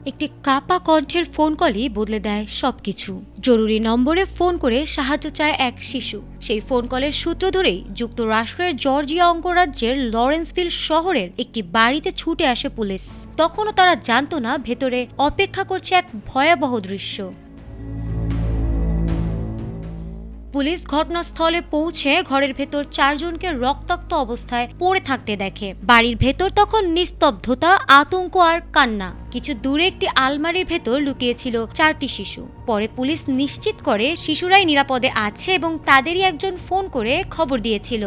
একটি কাপা কণ্ঠের ফোন কলই বদলে দেয় সবকিছু। জরুরি নম্বরে ফোন করে সাহায্য চায় এক শিশু। সেই ফোন কলের সূত্র ধরেই যুক্তরাষ্ট্রের জর্জিয়া অঙ্গরাজ্যের লরেন্সভিল শহরের একটি বাড়িতে ছুটে আসে পুলিশ। তখনও তারা জানত না ভেতরে অপেক্ষা করছে এক ভয়াবহ দৃশ্য। পুলিশ ঘটনাস্থলে পৌঁছে ঘরের ভেতর 4 জনকে রক্তাক্ত অবস্থায় পড়ে থাকতে দেখে। বাড়ির ভেতর তখন নিস্তব্ধতা, আতঙ্ক আর কান্না। কিছু দূরে একটি আলমারির ভেতর লুকিয়েছিল 4টি শিশু। পরে পুলিশ নিশ্চিত করে শিশুরাই নিরাপদে আছে এবং তাদেরই একজন ফোন করে খবর দিয়েছিল।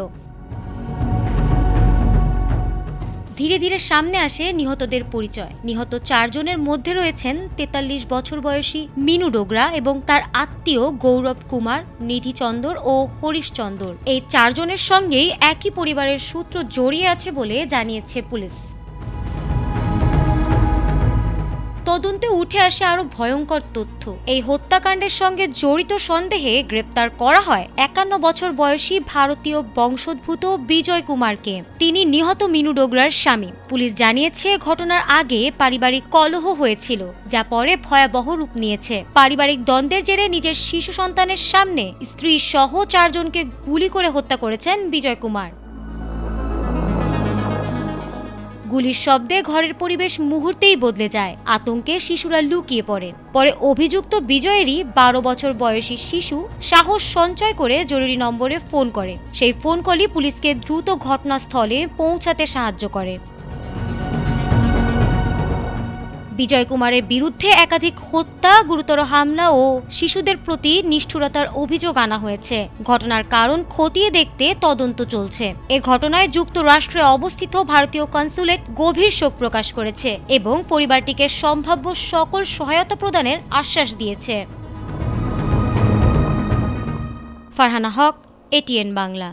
ধীরে ধীরে সামনে আসে নিহতদের পরিচয়। নিহত 4 জনের মধ্যে রয়েছেন 43 বছর বয়সী মিনু ডোগরা এবং তার আত্মীয় গৌরব কুমার, নিধি চন্দর ও হরিশ চন্দর। এই 4 জনের সঙ্গেই একই পরিবারের সূত্র জড়িয়ে আছে বলে জানিয়েছে পুলিশ। তদন্তে উঠে আসে আরো ভয়ঙ্কর তথ্য। এই হত্যাকাণ্ডের সঙ্গে জড়িত সন্দেহে গ্রেপ্তার করা হয় 51 বছর বয়সী ভারতীয় বংশোদ্ভূত বিজয় কুমারকে। তিনি নিহত মিনু ডোগরার স্বামী। পুলিশ জানিয়েছে ঘটনার আগে পারিবারিক কলহ হয়েছিল, যা পরে ভয়াবহ রূপ নিয়েছে। পারিবারিক দ্বন্দ্বের জেরে নিজের শিশু সন্তানের সামনে স্ত্রী সহ 4 জনকে গুলি করে হত্যা করেছেন বিজয় কুমার। গুলির শব্দে ঘরের পরিবেশ মুহূর্তেই বদলে যায়। আতঙ্কে শিশুরা লুকিয়ে পড়ে। পরে অভিযুক্ত বিজয়েরই 12 বছর বয়সী শিশু সাহস সঞ্চয় করে জরুরি নম্বরে ফোন করে। সেই ফোন কলই পুলিশকে দ্রুত ঘটনাস্থলে পৌঁছাতে সাহায্য করে। বিজয় কুমারের বিরুদ্ধে একাধিক হত্যা, গুরুতর হামলা ও শিশুদের প্রতি নিষ্ঠুরতার অভিযোগ আনা হয়েছে। ঘটনার কারণ খতিয়ে দেখতে তদন্ত চলছে। এ ঘটনায় যুক্তরাষ্ট্রে অবস্থিত ভারতীয় কনস্যুলেট গভীর শোক প্রকাশ করেছে এবং পরিবারটিকে সম্ভাব্য সকল সহায়তা প্রদানের আশ্বাস দিয়েছে। ফারহানা হক, এটিএন বাংলা।